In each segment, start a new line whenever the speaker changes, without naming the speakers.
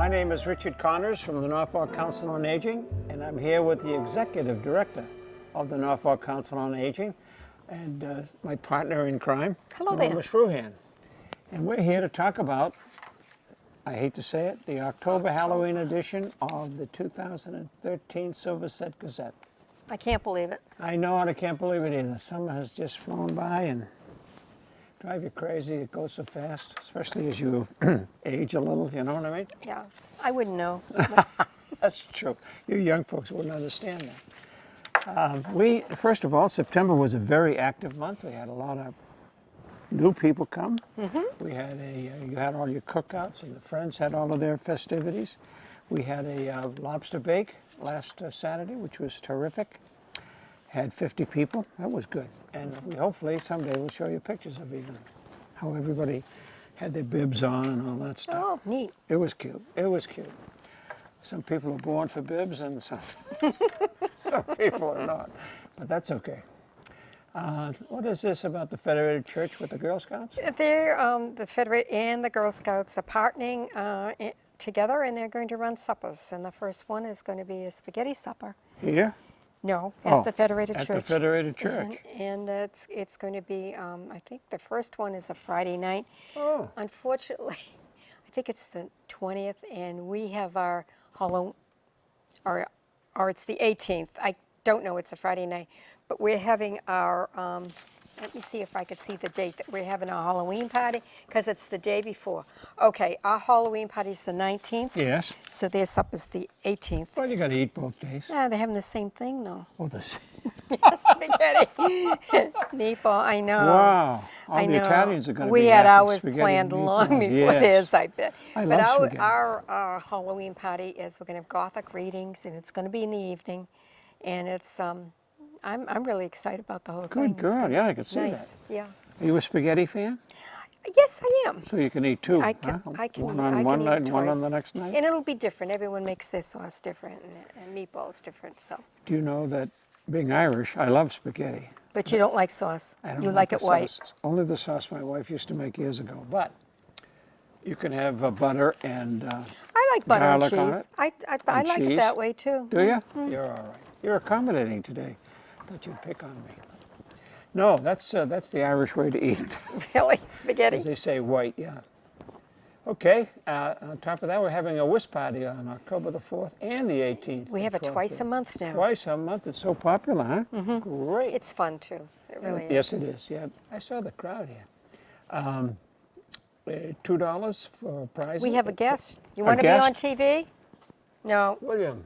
My name is Richard Connors from the Norfolk Council on Aging, and I'm here with the Executive Director of the Norfolk Council on Aging, and my partner in crime,
Hello there.
Norma Shruhan. And we're here to talk about, I hate to say it, the October Halloween edition of the 2013 Somerset Gazette.
I can't believe it.
I know, and I can't believe it either. Summer has just flown by and drive you crazy. It goes so fast, especially as you age a little, you know what I mean?
Yeah, I wouldn't know.
That's true. You young folks wouldn't understand that. First of all, September was a very active month. We had a lot of new people come. We had you had all your cookouts, and the friends had all of their festivities. We had a lobster bake last Saturday, which was terrific. Had 50 people. That was good. And we hopefully someday we'll show you pictures of even how everybody had their bibs on and all that stuff.
Oh, neat.
It was cute. It was cute. Some people are born for bibs and some people are not. But that's okay. What is this about the Federated Church with the Girl Scouts?
They're, the Federated and the Girl Scouts are partnering together, and they're going to run suppers. And the first one is going to be a spaghetti supper.
Here?
No, at the Federated
At
Church.
the Federated Church.
And it's going to be, I think the first one is a Friday night.
Oh.
Unfortunately, I think it's the 20th, and we have our Halloween, or it's the 18th. I don't know, it's a Friday night. But we're having our, let me see if I could see the date that we're having our Halloween party, because it's the day before. Okay, our Halloween party's the 19th.
Yes.
So their supper's the 18th.
Well, you got to eat both days.
Yeah, they're having the same thing, though.
Oh, this.
Spaghetti. Meatball, I know.
Wow. All
I
the
know.
Italians are going to
We
be
had
happy.
ours
Spaghetti
planned
and
long
meatballs.
before
Yes.
theirs, I bet.
I
But
love spaghetti.
our Halloween party is we're going to have Gothic readings, and it's going to be in the evening. And it's, I'm really excited about the whole thing.
Good girl. Yeah, I can see
Nice,
that.
yeah.
Are you a spaghetti fan?
Yes, I am.
So you can eat two,
I can,
huh?
I can,
One
I
on
can
one
eat
night
it
and one on
twice.
the next night?
And it'll be different. Everyone makes their sauce different, and meatballs different. So,
Do you know that being Irish, I love spaghetti.
but you don't like sauce.
I don't
You like
the
it white.
sauce. Only the sauce my wife used to make years ago. But you can have butter and
I like butter and
garlic on
cheese.
it,
I
and
like
cheese.
it that way too.
Do you? You're all right. You're accommodating today. Thought you'd pick on me. No, that's the Irish way to eat.
Really,
As
spaghetti.
they say, white, yeah. Okay, on top of that, we're having a whist party on October the 4th and the 18th.
We have it twice a month now.
Twice a month. It's so popular, huh? Great.
It's fun too. It really is.
Yes, it is. Yeah, I saw the crowd here. $2 for prizes.
We have a guest. You
A
want to be
guest?
on TV? No.
William,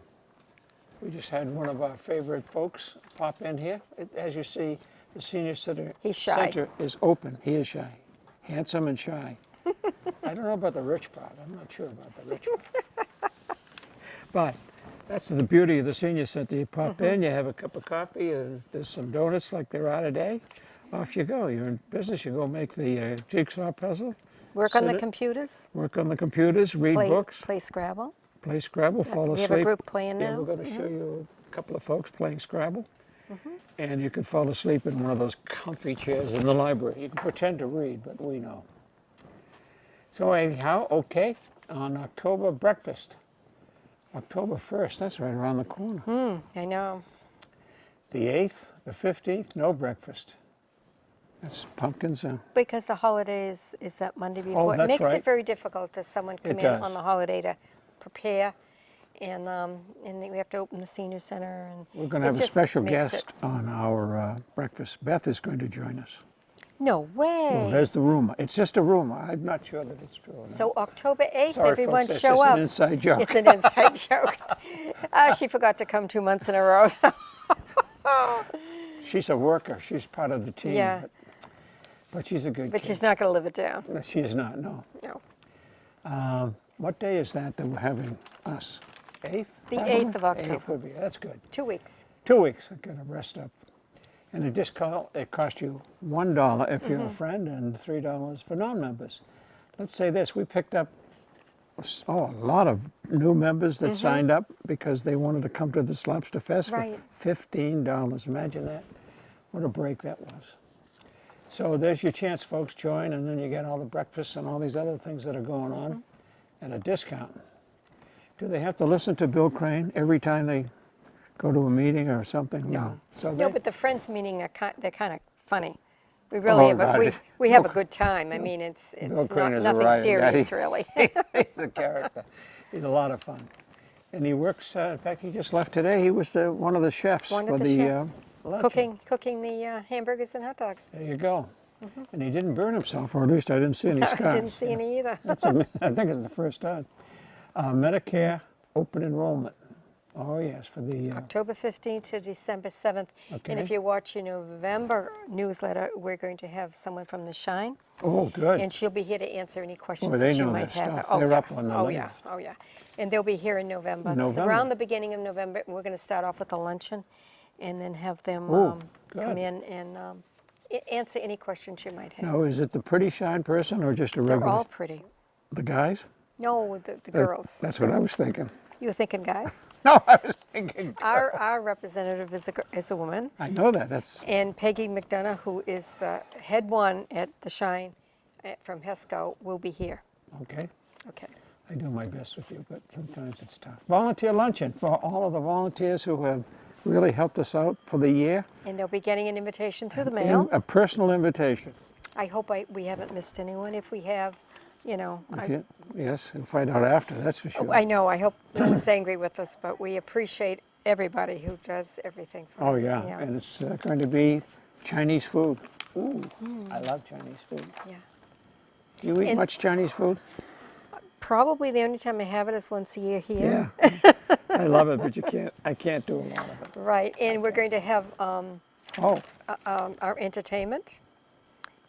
we just had one of our favorite folks pop in here. As you see, the senior center
He's shy.
center is open. He is shy, handsome and shy. I don't know about the rich part. I'm not sure about the rich part. But that's the beauty of the senior center. You pop in, you have a cup of coffee, and there's some donuts like there are today. Off you go. You're in business. You go make the jigsaw puzzle.
Work on
Sit
the
it-
computers.
Work on the computers, read books,
Play Scrabble.
play Scrabble, fall
We
asleep.
have a group playing
Yeah,
now.
we're going to show you a couple of folks playing Scrabble. And you can fall asleep in one of those comfy chairs in the library. You can pretend to read, but we know. So anyhow, okay, on October breakfast, October 1st, that's right around the corner.
I know.
The 8th, the 15th, no breakfast. That's pumpkins.
Because the holidays is that Monday before. It
that's
makes
right.
it very difficult to someone come
It
in
does.
on the holiday to prepare. And then we have to open the senior center. And
We're going to
it
have a
just
special
makes
guest on our breakfast. Beth is going to join us.
No way.
Well, there's the rumor. It's just a rumor. I'm not sure that it's true or not.
So October 8th,
Sorry,
everyone
folks, that's
show
just
up.
an inside joke.
It's an inside joke. She forgot to come 2 months in a row. So.
She's a worker. She's part of the team.
Yeah.
But she's a good
But
kid.
she's not going to live it down.
She is not, no.
No.
What day is that we're having us? 8th?
The
probably?
8th of October.
8th would be, that's good.
2 weeks.
2 weeks, I'm going to rest up. And it costs you $1 if you're a friend and $3 for non-members. Let's say this, we picked up a lot of new members that signed up because they wanted to come to this Lobster Fest
Right.
for $15. Imagine that. What a break that was. So there's your chance, folks. Join, and then you get all the breakfasts and all these other things that are going on at a discount. Do they have to listen to Bill Crane every time they go to a meeting or something?
No.
So
No,
they,
but the Friends meeting, they're kind of funny. We really have
God,
we have a good time. I mean, it's
Bill Crane
not,
is a
nothing
riot. Yeah,
serious, really.
He's a character. He's a lot of fun. And he works, in fact, he just left today. He was one of the chefs
One
for
of the chefs.
luncheon.
Cooking the hamburgers and hot dogs.
There you go. And he didn't burn himself, or at least I didn't see any scars.
I didn't see any either.
I think it's the first time. Medicare open enrollment. Oh, yes, for the...
October 15th to December 7th.
Okay.
And if you watch your November newsletter, we're going to have someone from the Shine.
oh, good.
And she'll be here to answer any questions
Boy, they
that you
know
might
their
have.
stuff. They're
yeah.
up on the
Oh,
latest.
yeah. Oh, yeah. And they'll be here in November. It's
November.
around the beginning of November. We're going to start off with a luncheon and then have them
Ooh,
come
good.
in and answer any questions you might have.
Now, is it the pretty Shine person or just a
They're
regular?
all pretty.
The guys?
No, the girls.
That's what I was thinking.
You were thinking guys?
No, I was thinking.
Our representative is a woman.
I know that. That's
And Peggy McDonough, who is the head one at the Shine from HESCO, will be here.
okay.
Okay.
I do my best with you, but sometimes it's tough. Volunteer luncheon for all of the volunteers who have really helped us out for the year.
And they'll be getting an invitation through the mail.
A personal invitation.
I hope we haven't missed anyone. If we have,
Yes, we'll find out after, that's for sure.
I know, I hope no one's angry with us, but we appreciate everybody who does everything for
Oh,
us.
yeah, and it's going to be Chinese food. Ooh, I love Chinese food.
Yeah.
Do you eat
And-
much Chinese food?
Probably the only time I have it is once a year here.
Yeah. I love it, but I can't do a lot of it.
Right, and we're going to have
Oh,
our entertainment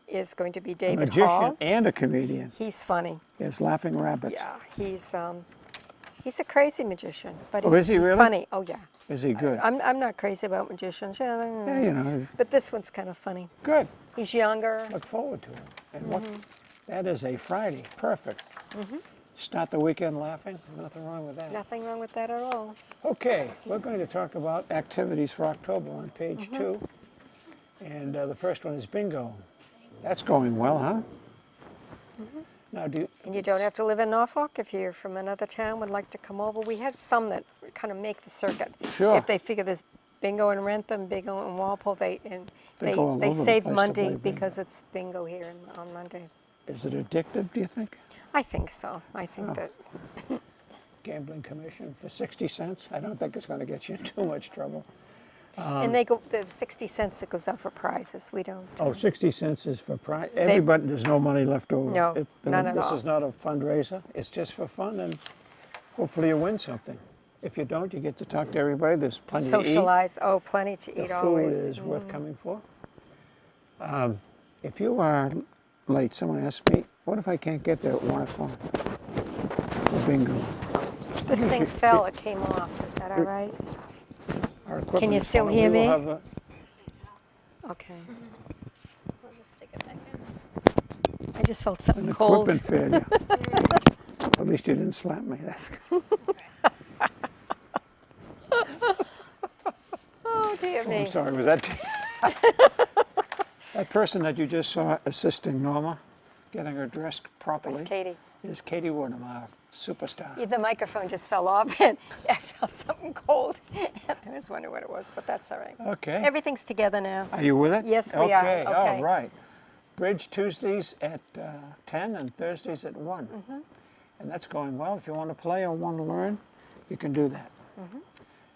is going to be
a
David
magician
Hall.
and a comedian.
He's funny.
Yes, Laughing Rabbits.
Yeah, he's a crazy magician, but
Oh,
he's,
is he
he's
really?
funny. Oh yeah.
Is he good?
I'm not crazy about magicians.
Yeah, you know,
But this one's kind of funny.
good.
He's younger.
Look forward to it. And that is a Friday. Perfect. Start the weekend laughing. Nothing wrong with that.
Nothing wrong with that at all.
Okay, we're going to talk about activities for October on page 2. And the first one is bingo. That's going well, huh? Now,
And you don't have to live in Norfolk if you're from another town, would like to come over. We have some that kind of make the circuit.
Sure.
If they figure there's bingo in Rentham, bingo in Walpole,
They go all
they
over the
save
place to
Monday
play bingo.
because it's bingo here on Monday.
is it addictive, do you think?
I think so. I think that.
Gambling commission for 60 cents? I don't think it's going to get you in too much trouble.
And they go the 60 cents that goes out for prizes. We don't.
Oh, 60 cents is for prize. Everybody, there's no money left over.
No, none at all.
This is not a fundraiser. It's just for fun, and hopefully you win something. If you don't, you get to talk to everybody. There's plenty to eat.
Socialize. Oh, plenty to
The
eat
food
always.
is worth coming for. If you are late, someone asked me, what if I can't get there at 1 o'clock? For bingo.
This thing fell. It came off. Is that all right?
Our equipment
Can you
is
still
full.
hear
We will
me?
have
Okay.
We'll just stick it back in.
I just felt
an
something cold.
equipment failure. At least you didn't slap me. That's good.
Oh dear
Oh,
me.
I'm sorry, was that that person that you just saw assisting Norma, getting her dressed properly,
It's Katie.
is Katie Woodham, our superstar.
Yeah, the microphone just fell off and I felt something cold. I was wondering what it was, but that's all right.
Okay.
Everything's together now.
Are you with it?
Yes, we are.
Okay, all
Okay.
right. Bridge Tuesdays at 10 and Thursdays at 1. And that's going well. If you want to play or want to learn, you can do that.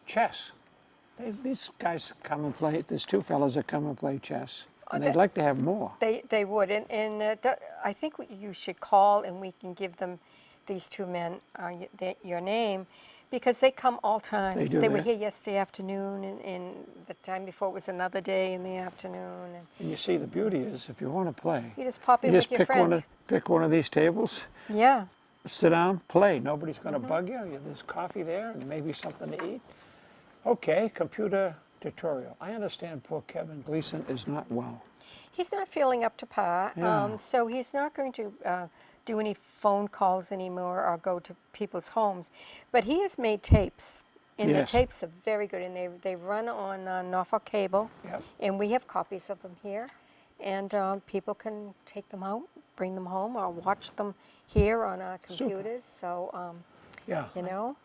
Chess. These guys come and play. There's 2 fellas that come and play chess. And they'd like to have more.
They would, and I think you should call and we can give them, these 2 men, your name, because they come all times.
do
They were
that.
here yesterday afternoon, and the time before it was another day in the afternoon. And
And you see, the beauty is, if you want to play,
you just pop in
you
with
just
your
pick
friend.
pick one of these tables,
Yeah.
sit down, play. Nobody's going to bug you. There's coffee there and maybe something to eat. Okay, computer tutorial. I understand poor Kevin Gleason is not well.
He's not feeling up to par,
Yeah.
so he's not going to do any phone calls anymore or go to people's homes. But he has made tapes, and
Yes.
the tapes are very good, and they run on Norfolk Cable,
Yep.
and we have copies of them here, and people can take them out, bring them home, or watch them here on our computers. So,
Yeah.
you know,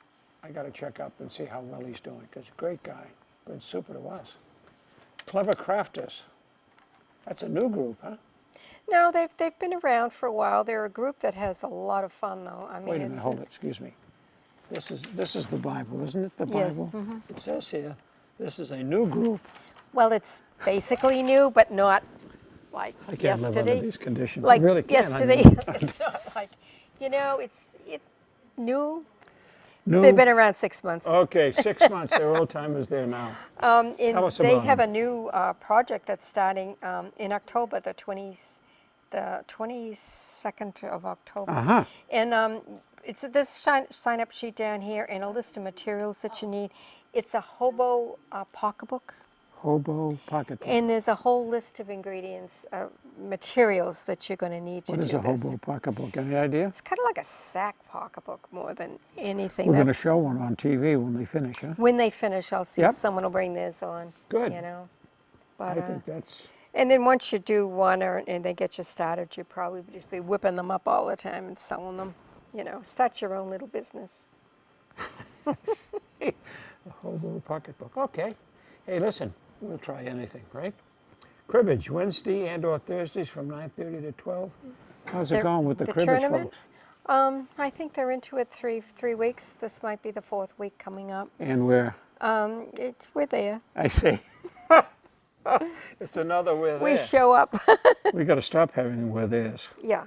I got to check up and see how well he's doing, because great guy, been super to us. Clever Crafters. That's a new group, huh?
No, they've been around for a while. They're a group that has a lot of fun, though. I mean,
Wait a minute, hold it, excuse me. This is the Bible, isn't it, the
Yes,
Bible? It says here, this is a new group.
Well, it's basically new, but not like
I can't
yesterday.
live under these conditions.
Like
I really can't.
yesterday,
I mean,
it's not like, it's new.
new.
They've been around 6 months.
Okay, 6 months. They're old timers there now.
And
Tell us
they
about
have
them.
a new project that's starting in October, the 22nd of October.
Uh-huh.
And it's this sign-up sheet down here and a list of materials that you need. It's a hobo pocketbook.
Hobo pocketbook.
And there's a whole list of ingredients, materials that you're going to need to
What
do
is a
this.
hobo pocketbook? Any idea?
It's kind of like a sack pocketbook more than anything.
We're going to
that's-
show one on TV when they finish, huh?
When they finish, I'll see
Yep.
if someone will bring theirs on.
Good.
But,
I think that's,
and then once you do one and they get you started, you'll probably just be whipping them up all the time and selling them. Start your own little business.
a hobo pocketbook. Okay. Hey, listen, we'll try anything, right? Cribbage, Wednesday and or Thursdays from 9:30 to 12. How's it going with the cribbage
tournament?
folks?
I think they're into it three weeks. This might be the 4th week coming up.
And we're,
We're there.
I see. It's another we're there.
We show up.
We got to stop having we're theirs.
Yeah.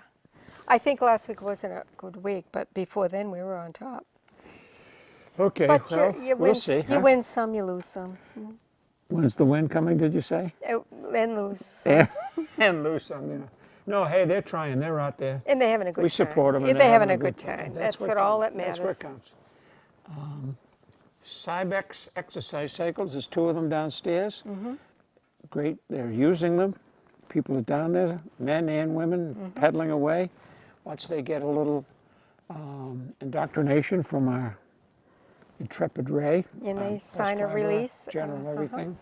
I think last week wasn't a good week, but before then we were on top.
Okay,
But
well,
you
we'll
win,
see.
you
huh?
win some, you lose some.
When's the win coming, did you say?
And lose some.
Yeah. And lose some, yeah. No, hey, they're trying. They're out there.
And they're having a good time.
We support them.
They're having a good time. That's what all that
That's
matters.
what counts. Cybex exercise cycles, there's 2 of them downstairs.
Mm-hmm.
Great, they're using them. People are down there, men and women,
Mm-hmm.
pedaling away. Once they get a little indoctrination from our intrepid Ray.
And they
bus
sign a
driver,
release.
General everything.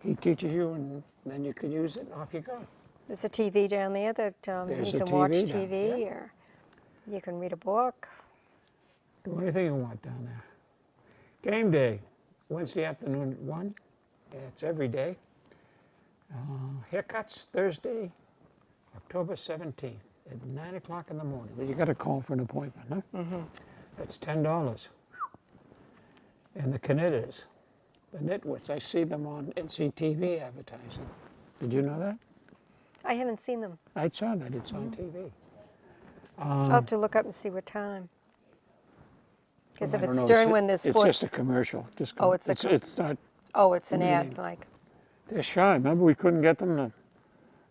He teaches you and then you can use it and off you go.
There's a TV down there that
There's
you
a
can watch
TV down
TV
there.
or you can read a book.
Do anything you want down there. Game day, Wednesday afternoon at 1. Yeah, it's every day. Haircuts, Thursday, October 17th at 9 o'clock in the morning. But you got to call for an appointment, huh? Mm-hmm. That's $10. And the Knitters, the Nitwits, I see them on NCTV advertising. Did you know that?
I haven't seen them.
I saw that, it's on TV.
I'll have to look up and see what time. Because
I
if
don't
it's
know,
during when there's
It's
sports,
just a commercial. Just
Oh, it's a
it's not,
it's an
meeting.
ad, like,
they're shy. Remember we couldn't get them,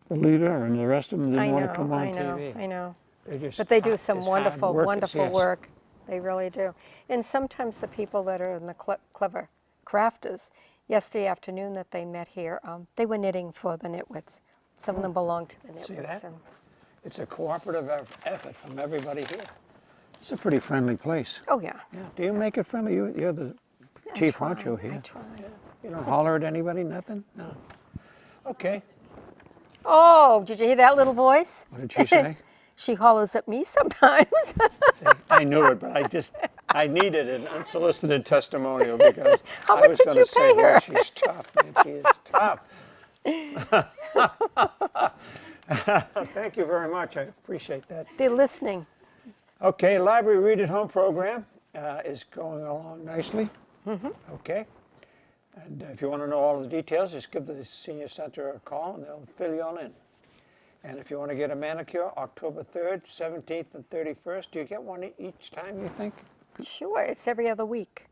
the leader and the rest of them
I
didn't want
know,
to come on
I know,
TV.
I know.
They're just
But they do
hard-
some
it's hard
wonderful,
workers,
wonderful
yes.
work. They really do. And sometimes the people that are in the clever crafters, yesterday afternoon that they met here, they were knitting for the Nitwits. Some of them belong to the
See
Nitwits.
that?
And,
It's a cooperative effort from everybody here. It's a pretty friendly place.
oh, yeah.
Yeah. Do you make it friendly? You're the
I
chief
try,
honcho
I
here.
try.
You don't holler at anybody, nothing? No. Okay.
Oh, did you hear that little voice?
What did she say?
She hollers at me sometimes.
See, I knew it, but I needed an unsolicited testimonial because
How
I
much
was
did
going
you
to say,
pay
well,
her?
she's tough, man. She is tough. Thank you very much. I appreciate that.
They're listening.
Okay, library read at home program is going along nicely. Okay. And if you want to know all the details, just give the senior center a call and they'll fill you all in. And if you want to get a manicure, October 3rd, 17th, and 31st, do you get one each time, you think?
Sure, it's every other week.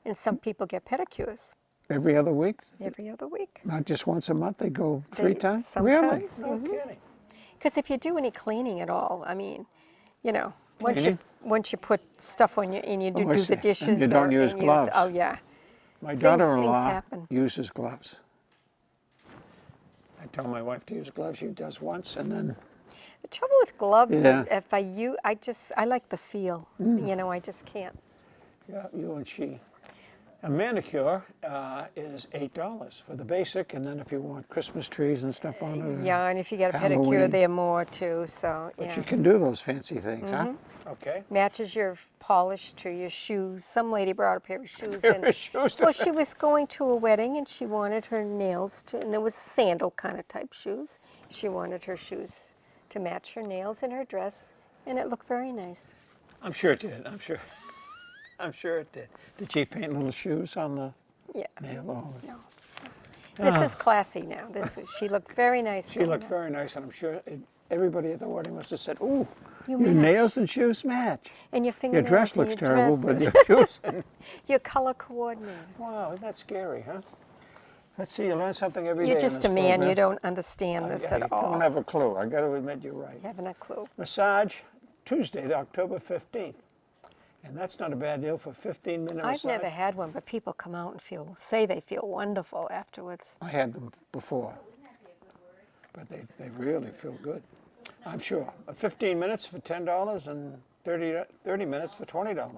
And some people get pedicures
Every other week?
every other week.
Not just once a month? They go 3 times?
sometimes,
Really? No kidding.
Because if you do any cleaning at all, I mean, once
Cleaning?
you put stuff on you and you do,
Oh, I
do
see.
the
And
dishes.
you don't use
and
gloves.
Oh, yeah.
My
things
daughter-in-law
happen.
uses gloves. I tell my wife to use gloves. She does once, and then
The trouble with gloves
Yeah.
is if I like the feel. I just can't.
yeah, you and she. A manicure is $8 for the basic, and then if you want Christmas trees and stuff on it.
Yeah, and if you get a
Halloween.
pedicure, they're more too, so,
But
yeah.
you can do those fancy things, huh? Okay.
Matches your polish to your shoes. Some lady brought a pair of shoes
Pair
in.
of shoes to
Well, she was going to a wedding and she wanted her nails to, and it was sandal kind of type shoes. She wanted her shoes to match her nails and her dress, and it looked very nice.
I'm sure it did. I'm sure. I'm sure it did. Did she paint little shoes on the
Yeah.
nail? Oh,
No. This is classy now. She looked very nice.
she looked very nice, and I'm sure everybody at the wedding must have said, "Ooh,
You
your
match.
nails and shoes match.
And your
Your
fingernails
dress
and
looks
your
terrible,
dresses.
but your shoes."
You're color coordinated.
Wow, isn't that scary, huh? Let's see. You learn something every day.
You're
in
just
this
a man.
program.
You don't understand this
I
at all.
don't have a clue. I got to admit, you're right.
You haven't a clue.
Massage Tuesday, October 15th. And that's not a bad deal for 15-minute massage.
I've never had one, but people come out and say they feel wonderful afterwards.
I had them before, but they really feel good. I'm sure. 15 minutes for $10 and 30 minutes for $20.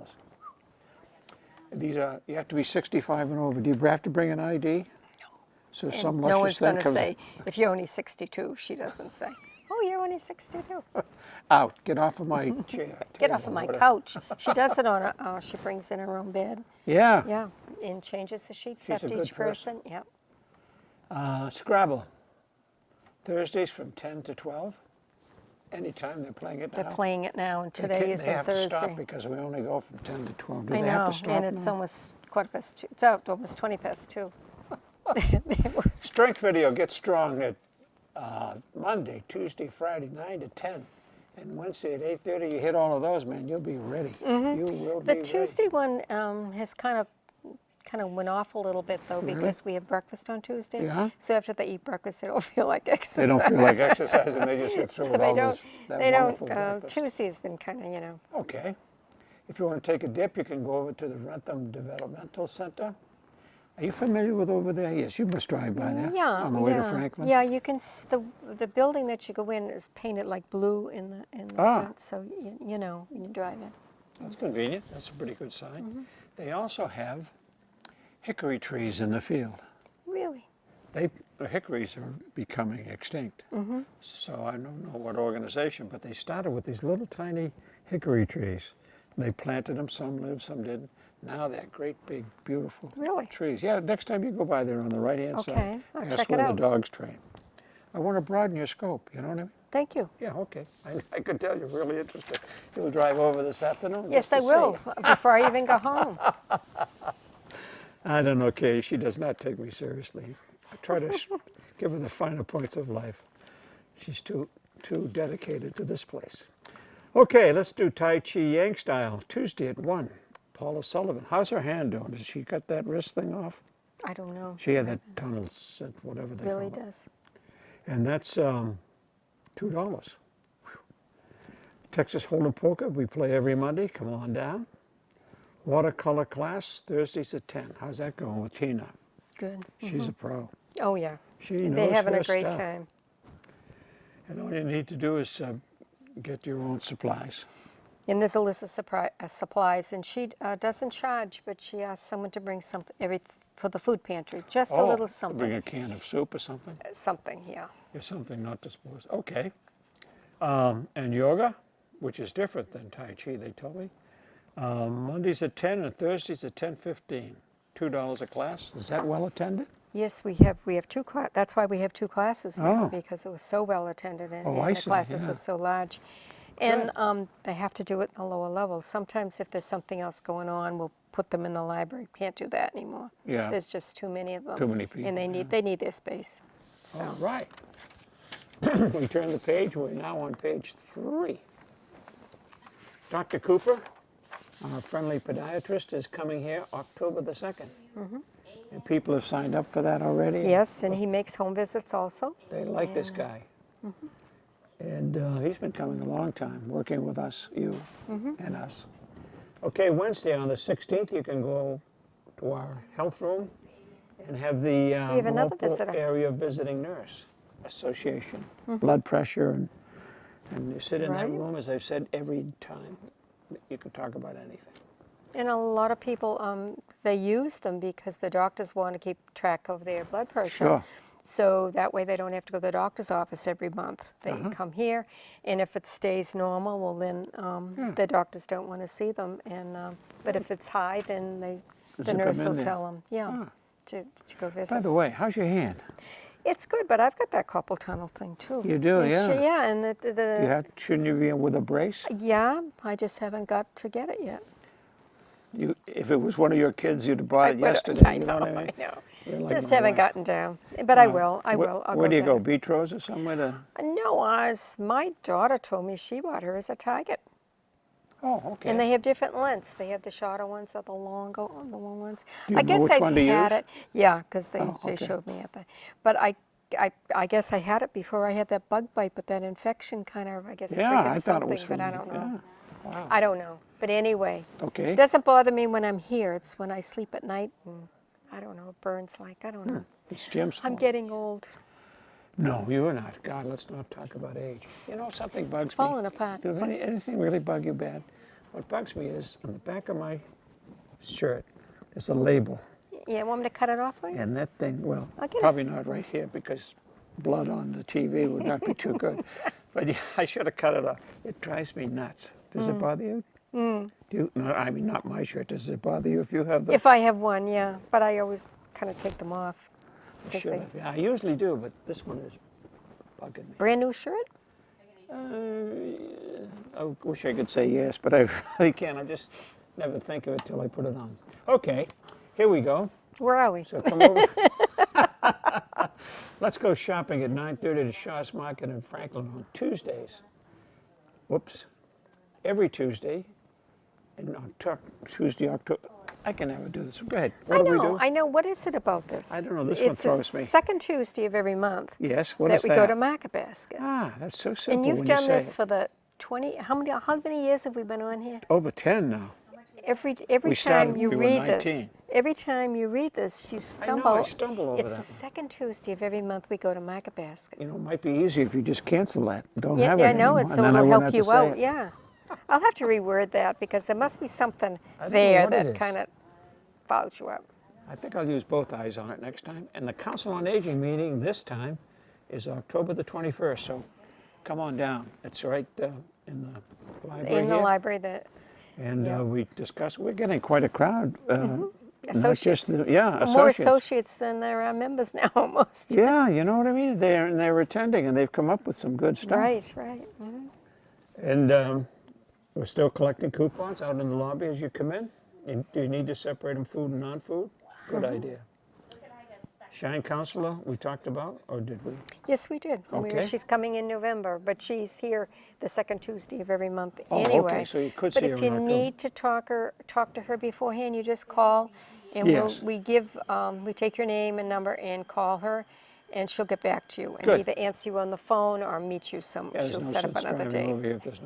These are, you have to be 65 and over. Do you have to bring an ID? No. So some
No
luscious
one's
thing
going to
comes
say, if you're only 62, she doesn't say, oh, you're only 62.
out. Get off of my chair.
Get off of my couch. She does it on she brings in her own bed.
Yeah.
Yeah, and changes the sheets
She's a
after
good
each person. Yeah.
Scrabble. Thursdays from 10 to 12. Anytime they're playing it now.
They're playing it now, and
They
today
can't-
is
they
a
have to stop
Thursday.
because we only go from 10 to 12. Do
I
they have
know,
to stop
and it's
now?
almost 2:15. It's out, almost 20 past 2.
Strength video gets strong at Monday, Tuesday, Friday, 9 to 10. And Wednesday at 8:30, you hit all of those, man, you'll be ready. You will be
The
ready.
Tuesday one has kind of went off a little bit, though,
Really?
because we have breakfast on Tuesday.
Yeah?
So after they eat breakfast, they don't feel like exercising.
They don't feel like exercising, they just get through
So
with
they
all
don't.
those, that
They
wonderful
don't.
breakfast.
Tuesday's been kind of,
Okay. If you want to take a dip, you can go over to the Rentham Developmental Center. Are you familiar with over there? Yes, you must drive by there.
Yeah,
On the way to
yeah.
Franklin.
Yeah, you can. The building that you go in is painted like blue in the front, so you know when you drive in.
That's convenient. That's a pretty good sign.
Mm-hmm.
They also have hickory trees in the field.
Really.
The hickories are becoming extinct.
Mm-hmm.
So I don't know what organization, but they started with these little tiny hickory trees. They planted them, some lived, some didn't. Now they're great, big, beautiful
Really?
trees. Yeah, next time you go by there on the right-hand side,
Okay, I'll
ask
check
where
it
the
out.
dogs train. I want to broaden your scope, you know what I mean?
Thank you.
Yeah, okay. I could tell you're really interested. You'll drive over this afternoon?
Yes,
just
I
to see.
will before I even go home.
I don't know, Kay. She does not take me seriously. I try to give her the finer points of life. She's too dedicated to this place. Okay, let's do Tai Chi Yang style, Tuesday at 1. Paula Sullivan. How's her hand doing? Did she cut that wrist thing off?
I don't know.
She had that tunnel set, whatever they
Really
call it.
does.
And that's $2. Whew. Texas Hold'em Poker, we play every Monday. Come on down. Watercolor class, Thursdays at 10. How's that going with Tina?
Good.
She's a pro.
Oh yeah.
She knows
They're having
her
a great
stuff.
time.
And all you need to do is get your own supplies.
And there's a list of supplies, and she doesn't charge, but she asks someone to bring something for the food pantry, just a little something.
Bring a can of soup or something?
Something, yeah.
Or something not disposed. Okay. And yoga, which is different than Tai Chi, they told me. Mondays at 10 and Thursdays at 10:15. $2 a class. Is that well attended?
Yes, we have two classes. That's why we have two classes now,
Oh.
because it was so well attended, and,
Oh, I
and the
see,
classes
yeah.
were so large. And they have to do it in the lower level. Sometimes if there's something else going on, we'll put them in the library. Can't do that anymore.
Yeah.
There's just too many of them.
Too many people,
And they need their space. So
All right. We turn the page. We're now on page 3. Dr. Cooper, our friendly podiatrist, is coming here October the 2nd. And people have signed up for that already.
yes, and he makes home visits also.
They like this guy. And he's been coming a long time, working with us, you and us. Okay, Wednesday on the 16th, you can go to our health room and have the
have another
local
visitor.
area visiting nurse association, blood pressure, and you sit in that
Right.
room, as I've said every time, you can talk about anything.
And a lot of people, they use them because the doctors want to keep track of their blood pressure.
Sure.
So that way they don't have to go to the doctor's office every month. They come here, and if it stays normal, well then the doctors don't want to see them. And but if it's high, then the
Zip 'em
nurse
in
will
there.
tell them, to go visit.
By the way, how's your hand?
It's good, but I've got that carpal tunnel thing too.
You do,
And
yeah.
yeah, and
Shouldn't you be in with a brace?
yeah, I just haven't got to get it yet.
If it was one of your kids, you'd have bought it
would've-
yesterday.
I
you
know,
know what I mean?
I know.
You're like
Just
my
haven't
wife.
gotten down, but I will. I
Where-
will. I'll
Where do you
get
go?
it.
Beatrice or somewhere to?
No, my daughter told me she bought hers at Target,
Oh, okay.
and they have different lengths. They have the shorter ones or the long ones.
Do you
I
know
guess
which
I've
one to
had
use?
it. Yeah, because they
okay.
showed me at the. But I guess I had it before I had that bug bite, but that infection kind of
Yeah,
triggered
I thought
something,
it was from.
but I don't know.
Yeah. Wow.
I don't know. But anyway,
Okay.
it doesn't bother me when I'm here. It's when I sleep at night and I don't know, it burns like, I don't know.
It's Jim's
I'm
fault.
getting old,
No, you're not. God, let's not talk about age. You know, something bugs
falling
me.
apart.
Does anything really bug you bad? What bugs me is on the back of my shirt is a label.
Yeah, want me to cut it off for you?
And that thing, well,
I'll get a
probably
s-
not right here because blood on the TV would not be too good. But yeah, I should have cut it off. It drives me nuts. Does it bother you? Do you? No, I mean, not my shirt. Does it bother you if you have the?
If I have one, yeah, but I always kind of take them off.
I
'cause
should
they-
have. Yeah, I usually do, but this one is bugging me.
Brand new shirt?
I wish I could say yes, but I really can't. I just never think of it till I put it on. Okay, here we go.
Where are we?
So come over. Let's go shopping at 9:30 to Shaw's Market in Franklin on Tuesdays. Whoops. Every Tuesday. In Tuesday, October. I can never do this. Go ahead. What do we do?
I know. What is it about this?
I don't know. This one throws me.
It's the second Tuesday of every month
Yes. What
that
is
we
that?
go to Market Basket.
Ah, that's so simple.
And you've
when
done
you say
this
it.
for the 20, how many years have we been on here?
Over 10 now.
Every
We started
time you
when we were
read this,
19.
every time you read this, you stumble.
I stumble over
It's
that
the
one.
second Tuesday of every month we go to Market Basket.
You know, it might be easy if you just cancel that. Don't
Yeah,
have it
I know
anymore,
it,
and
so
then I
it'll
wouldn't
help
have
you
to say
out.
it.
Yeah, I'll have to reword that because there must be something
I don't know
there
what it
that
is.
kind of fouls you up.
I think I'll use both eyes on it next time. And the Council on Aging meeting this time is October the 21st, so come on down. It's right in the library
In the
here.
library, that
And
yeah.
we discussed, we're getting quite a crowd. Not
associates.
just
more
associates.
associates than there are members now, almost.
Yeah, you know what I mean? They're attending and they've come up with some good stuff.
Right, right. Mhm.
And we're still collecting coupons out in the lobby as you come in. Do you need to separate them food and non-food? Good idea. Shine Counselor, we talked about, or did we?
Yes, we did.
Okay.
She's coming in November, but she's here the second Tuesday of every month
Oh,
anyway.
okay, so you could
But
see her
if
in
you
October.
need to talk to her beforehand, you just call, and
Yes.
we take your name and number and call her, and she'll get back to you and
Good.
either answer you on the phone or meet you
Yeah,
she'll
there's no
set up
sense
another
driving
day.
over here if there's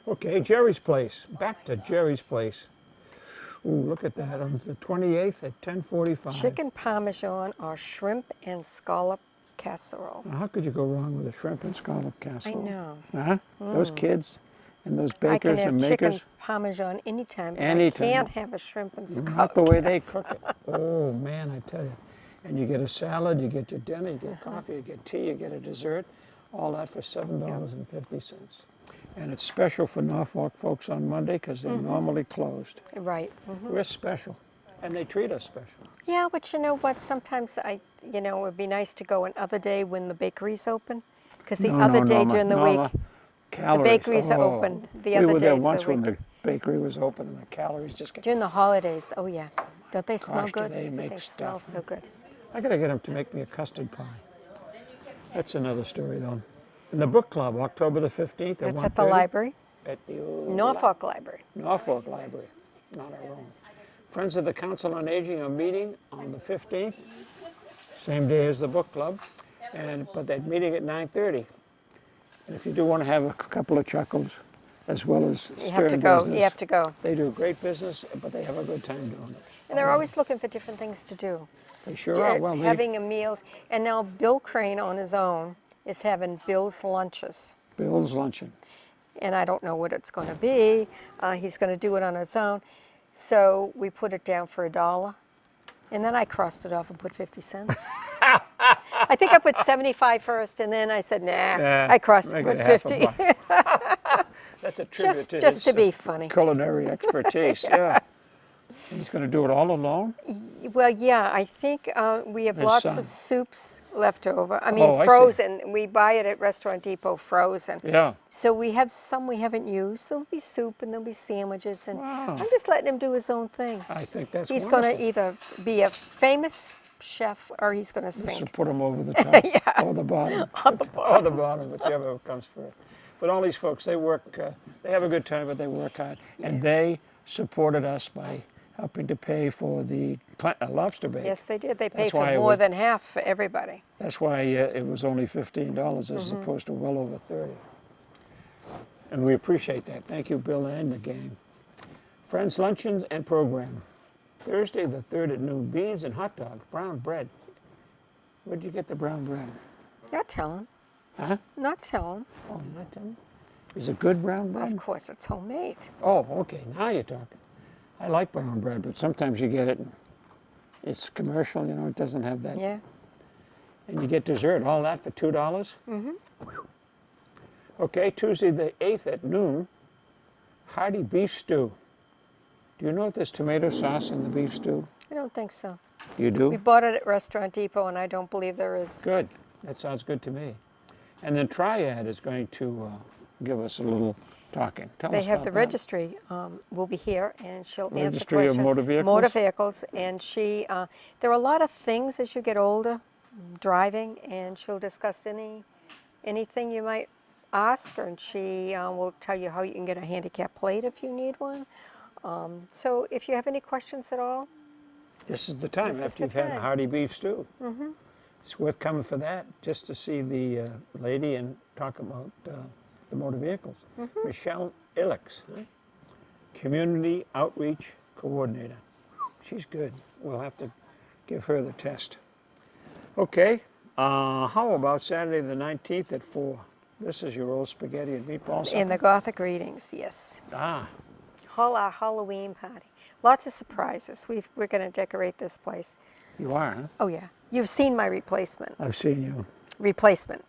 okay, Jerry's Place. Back to Jerry's Place. Ooh, look at that, on the 28th at 10:45.
Chicken parmesan or shrimp and scallop casserole.
Now, how could you go wrong with a shrimp and scallop
I
casserole?
know.
Huh? Those kids and those
I can
bakers
have
and
chicken
makers.
parmesan anytime, but
Anytime.
I can't have a shrimp and scallop
Not the way they
casserole.
cook it. Oh, man, I tell you. And you get a salad, you get your dinner, you get coffee, you get tea, you get a dessert, all that for $7.50. And it's special for Norfolk folks on Monday because they're normally closed.
Right.
We're special, and they treat us special.
Yeah, but you know what? Sometimes it would be nice to go another day when the bakery's open, because the
No,
other
no,
day
Norma,
during the
Norma,
week,
calories.
bakeries are
Oh.
open the
We
other
were there
days of the
once when
week.
the bakery was open and the calories just get.
during the holidays. Oh yeah, don't they smell
Gosh, do
good?
they make
smell
stuff,
so good.
I gotta get them to make me a custard pie. That's another story though. And the book club, October the 15th at
That's at the
1:30
library,
At the old
Norfolk Library.
Norfolk Library, not our own. Friends of the Council on Aging are meeting on the 15th, same day as the book club, but they're meeting at 9:30. And if you do want to have a couple of chuckles, as well as
You have to
stern
go.
business,
You have to go.
They do great business, but they have a good time doing it.
And they're always looking for different things to do.
They sure are. Well,
Having a meal, and now Bill Crane on his own is having Bill's lunches.
Bill's Luncheon.
and I don't know what it's going to be. He's going to do it on his own. So we put it down for $1, and then I crossed it off and put 50 cents. I think I put 75 first, and then I said, nah, I crossed it
make
with
it half a
50.
buck. That's a tribute to
just
his
to be funny.
culinary expertise. Yeah. And he's going to do it all alone?
Well, yeah, I think we have
His
lots
son.
of soups left over. I mean,
Oh, I see.
frozen. We buy it at Restaurant Depot frozen.
Yeah.
So we have some we haven't used. There'll be soup and there'll be sandwiches, and
Wow.
I'm just letting him do his own thing.
I think that's
He's
wonderful.
going to either be a famous chef or he's going to
This will
sing.
put him over the top or the bottom.
On the bar.
Or the bottom, whichever comes first. But all these folks, they work, they have a good time, but they work hard. And they supported us by helping to pay for the lobster bake.
Yes, they did. They paid
That's
for
why it
more
was-
than half for everybody.
That's why it was only $15
Mm-hmm.
as opposed to well over 30. And we appreciate that. Thank you, Bill and the gang. Friends, luncheons and program. Thursday the 3rd at noon, beans and hot dogs, brown bread. Where'd you get the brown bread?
Not tell him.
Huh?
Not tell him.
Oh, you're not telling me? Is it good brown bread?
Of course, it's homemade.
Oh, okay, now you're talking. I like brown bread, but sometimes you get it, and it's commercial, you know, it doesn't have that.
Yeah.
And you get dessert, all that for $2? Mm-hmm. Okay, Tuesday the 8th at noon, hearty beef stew. Do you know if there's tomato sauce in the beef stew?
I don't think so.
You
We
do?
bought it at Restaurant Depot, and I don't believe there is.
Good, that sounds good to me. And then Triad is going to give us a little talking. Tell
They
us
have
about
the
that.
registry will be here, and she'll answer
Registry of
questions.
Motor Vehicles?
Motor vehicles, and she. There are a lot of things as you get older, driving, and she'll discuss anything you might ask her, and she will tell you how you can get a handicap plate if you need one. So if you have any questions at all,
This is the time
This is
after
the
you've had a
time.
hearty beef stew. It's worth coming for that, just to see the lady and talk about the motor vehicles. Michelle Illix, huh? Community Outreach Coordinator. She's good. We'll have to give her the test. Okay, how about Saturday the 19th at 4? This is your old spaghetti and meatballs.
in the Gothic readings, yes.
Ah,
Our Halloween party. Lots of surprises. We're going to decorate this place.
you are, huh?
Oh, yeah. You've seen my replacement.
I've seen you.
Replacement.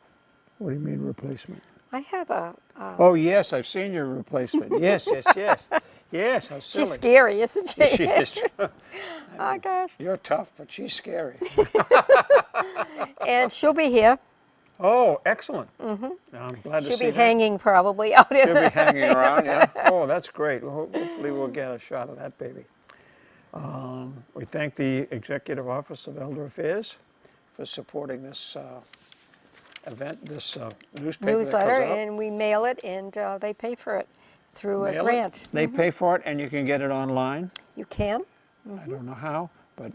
What do you mean replacement?
I have a.
Oh, yes, I've seen your replacement. Yes, yes, yes. Yes, how silly.
She's scary, isn't she?
She is.
Oh, gosh.
You're tough, but she's scary.
And she'll be here.
Oh, excellent. I'm glad to
She'll
see
be
that.
hanging probably out in
She'll be
the.
hanging around, yeah. Oh, that's great. Well, hopefully we'll get a shot of that baby. We thank the Executive Office of Elder Affairs for supporting this event, this newspaper
Newsletter,
that goes out.
and we mail it, and they pay for it through a
Mail it.
grant.
They pay for it, and you can get it online.
You can.
I don't know how, but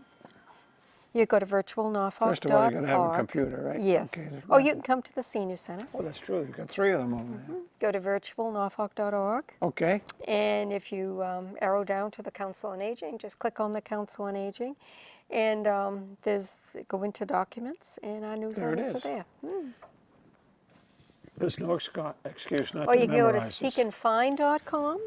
You go to virtualnorfolk.org.
first of all, you got to have a computer, right?
Yes.
Okay, there's
Oh,
one.
you can come to the senior center.
Oh, that's true. You've got 3 of them over there.
Go to virtualnorfolk.org.
Okay.
And if you arrow down to the Council on Aging, just click on the Council on Aging. And go into documents, and our newsletters are
is.
there.
There's no excuse not
Or
to
you can go to
memorize this.
seekandfind.com,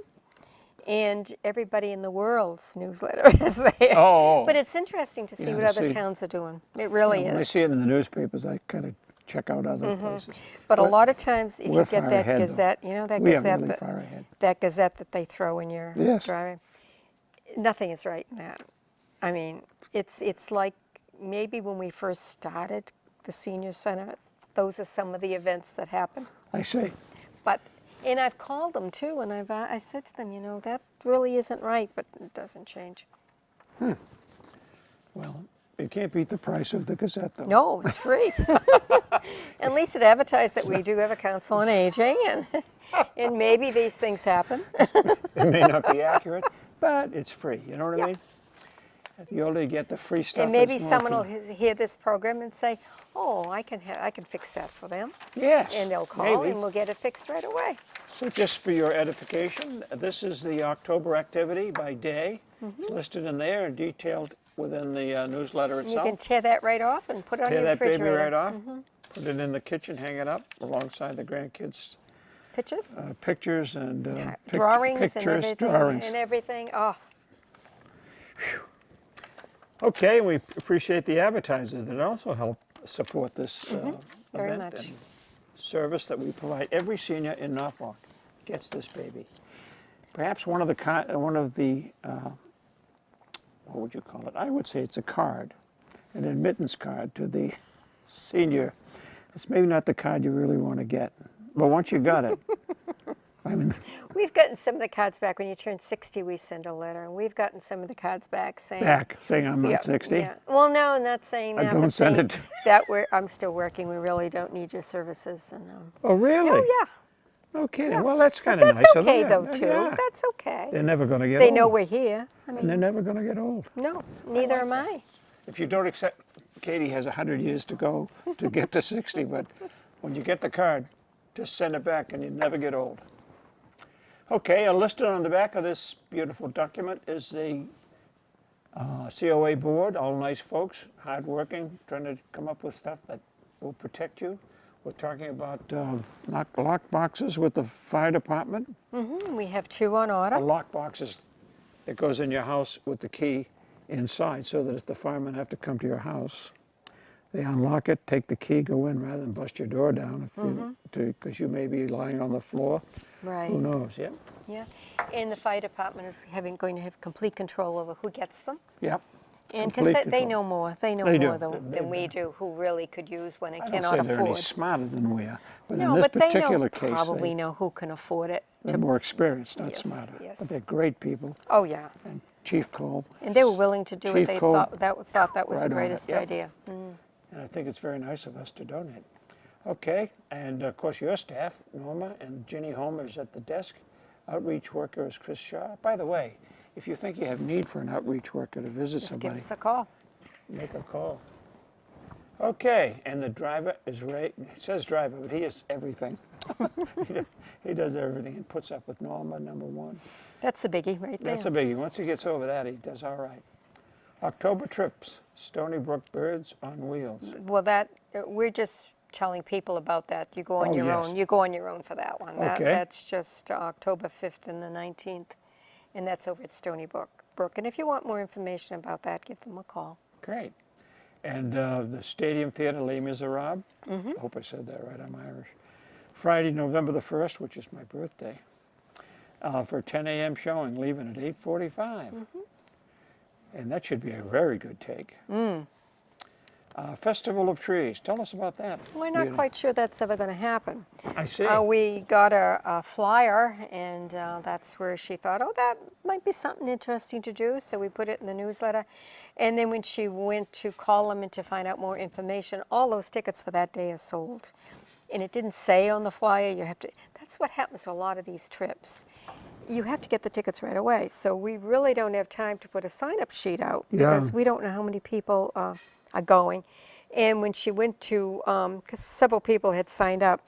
and everybody in the world's newsletter is there.
Oh.
But it's interesting to see
Yeah,
what
to
other
see.
towns are doing. It really
When I
is.
see it in the newspapers, I kind of check out other places.
But a
But
lot of times, if
we're
you get
far
that
ahead, though.
Gazette, you know that
We are
Gazette,
really far ahead.
that Gazette that they throw when you're
Yes.
driving, nothing is right in that. I mean, it's like maybe when we first started the senior center, those are some of the events that happened.
I see.
And I've called them too, and I said to them, you know, that really isn't right, but it doesn't change.
Well, you can't beat the price of the Gazette, though.
No, it's free. At least it advertised that we do have a council on aging, and maybe these things happen.
It may not be accurate, but it's free. You know what I mean? The older you get, the free stuff.
And maybe
is more
someone will
appealing.
hear this program and say, oh, I can fix that for them.
Yes.
And they'll call,
maybe.
and we'll get it fixed right away.
So just for your edification, this is the October activity by day. It's listed in there and detailed within the newsletter
And you
itself.
can tear that right off and put it on
Tear
your
that baby
refrigerator.
right off, put it in the kitchen, hang it up alongside the grandkids'
Pictures?
Pictures and
Drawings and
pictures,
everything.
drawings.
And everything. Oh,
Okay, we appreciate the advertisers that also help support this
very
event
much.
and service that we provide. Every senior in Norfolk gets this baby. Perhaps one of the what would you call it? I would say it's a card, an admittance card to the senior. It's maybe not the card you really want to get, but once you got it, I mean,
we've gotten some of the cards back. When you turn 60, we send a letter, and we've gotten some of the cards back saying,
saying I'm not 60.
Yeah. Well, no, not saying that.
don't
but
send
saying
it.
That I'm still working. We really don't need your services. And
Oh, really?
oh yeah,
No kidding. Well, that's kind
but
of
that's
nice.
okay
of
though
them.
too.
Yeah.
That's okay.
They're never going to get
They
old.
know we're here. I
And
mean,
they're never going to get old.
no, neither am I.
If you don't accept, Katie has 100 years to go to get to 60, but when you get the card, just send it back and you never get old. Okay, listed on the back of this beautiful document is the COA board, all nice folks, hardworking, trying to come up with stuff that will protect you. We're talking about lock boxes with the fire department.
We have 2 on
A
order.
lock boxes that goes in your house with the key inside, so that if the firemen have to come to your house, they unlock it, take the key, go in rather than bust your door down because you may be lying on the floor.
Right.
Who knows? Yeah.
Yeah. And the fire department is going to have complete control over who gets them.
Yep.
And
Complete
because they
control.
know more. They know
They
more
do.
than we do, who really could use when they
I don't
cannot
say they're any
afford.
smarter than we are, but
No,
in this
but they
particular
know,
case,
probably know who can afford it.
they're more experienced, not
Yes,
smarter.
yes.
But they're great people.
Oh, yeah.
And Chief Cole.
And they were willing to do it.
Chief
They
Cole,
thought that was
right
the
on it.
greatest
Yep.
idea.
And I think it's very nice of us to donate. Okay, and of course your staff, Norma and Ginny Homer is at the desk. Outreach worker is Chris Shaw. By the way, if you think you have need for an outreach worker to visit
Just give
somebody,
us a call.
make a call. Okay, and the driver is Ray. It says driver, but he is everything. He does everything. He puts up with Norma, number 1.
That's a biggie right there.
That's a biggie. Once he gets over that, he does all right. October trips, Stony Brook Birds on Wheels.
Well, we're just telling people about that. You go on
Oh,
your
yes.
own. You go on your own for that one.
Okay.
That's just October 5th and the 19th, and that's over at Stony Brook. And if you want more information about that, give them a call.
Great. And the Stadium Theater, Les Miserables. I hope I said that right. I'm Irish. Friday, November the 1st, which is my birthday, for a 10 a.m. showing, leaving at 8:45. And that should be a very good take. Festival of Trees. Tell us about that.
We're not quite sure that's ever going to happen.
I see.
We got a flyer, and that's where she thought, oh, that might be something interesting to do. So we put it in the newsletter. And then when she went to call them and to find out more information, all those tickets for that day are sold. And it didn't say on the flyer, you have to, that's what happens to a lot of these trips. You have to get the tickets right away. So we really don't have time to put a sign-up sheet out because we don't know how many people are going. And when she went to, because several people had signed up,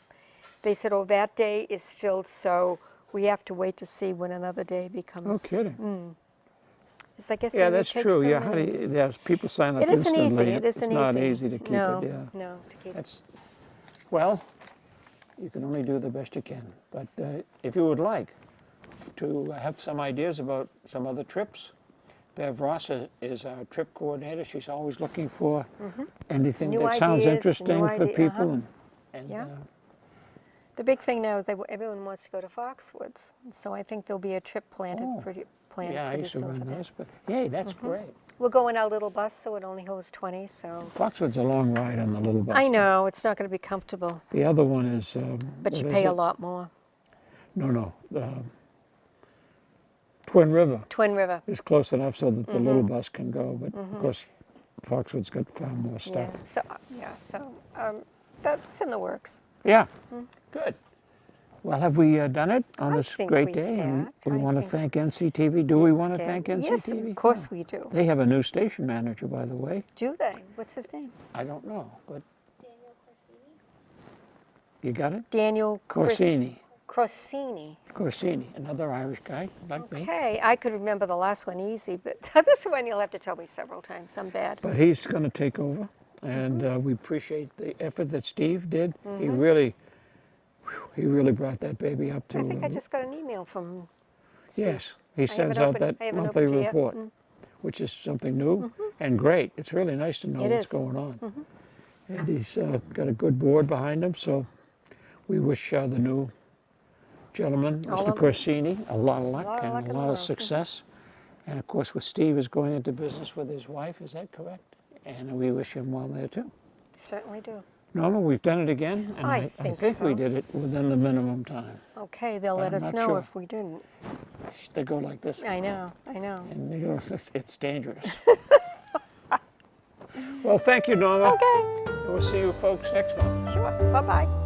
they said, oh, that day is filled, so we have to wait to see when another day becomes.
No kidding.
It's, I guess
Yeah,
they would
that's
take
true.
so
Yeah,
many-
people sign up
It isn't
instantly.
easy. It isn't easy.
It's not easy to keep
no,
it. Yeah.
No, to keep it.
Well, you can only do the best you can. But if you would like to have some ideas about some other trips, Bev Ross is our trip coordinator. She's always looking for anything
New
that sounds
ideas,
interesting
new
for
idea,
people. And
Yeah. The big thing now is that everyone wants to go to Foxwoods, so I think there'll be a trip planned pretty
yeah, I
pretty
used to
soon
run
for that.
those. But yay, that's great.
We'll go in our little bus, so it only holds 20. So
Foxwood's a long ride on the little bus.
I know it's not going to be comfortable,
The other one is.
but you
what
pay
is
a
it?
lot more.
No. Twin River
Twin River.
is close enough so that the little bus can go, but of course, Foxwood's got far more stuff.
So that's in the works.
Yeah, good. Well, have we done it on
I
this
think
great
we've
day? And
had.
we
I
want to
think-
thank NCTV. Do we want to thank NCTV?
Yes, of course we do.
They have a new station manager, by the way.
Do they? What's his name?
I don't know, but
Daniel Corsini.
you got it?
Daniel
Corsini.
Corsini.
Corsini, another Irish guy like me.
Okay, I could remember the last one easy, but this one you'll have to tell me several times. I'm bad.
But he's going to take over, and we appreciate the effort that Steve did. He really he really brought that baby up to.
I think I just got an email from Steve.
Yes, he sends
haven't
out
opened-
that
I haven't
monthly
opened it yet.
report, which is something new and great. It's really nice to know
It
what's
is.
going on. And he's got a good board behind him, so we wish the new gentleman,
All
Mr.
of-
Corsini, a lot of luck
lot of
and
luck in
a
the
lot
world.
of success. And of course, with Steve is going into business with his wife, is that correct? And we wish him well there too.
Certainly do.
Norma, we've done it again, and
I
I
think
we
so.
did it within the minimum time.
Okay, they'll
But
let
I'm
us
not
know
sure.
if we didn't.
They go like this,
I know, I know.
and you know, it's dangerous. Well, thank you, Norma.
Okay,
And we'll see you folks next month.
sure. Bye-bye.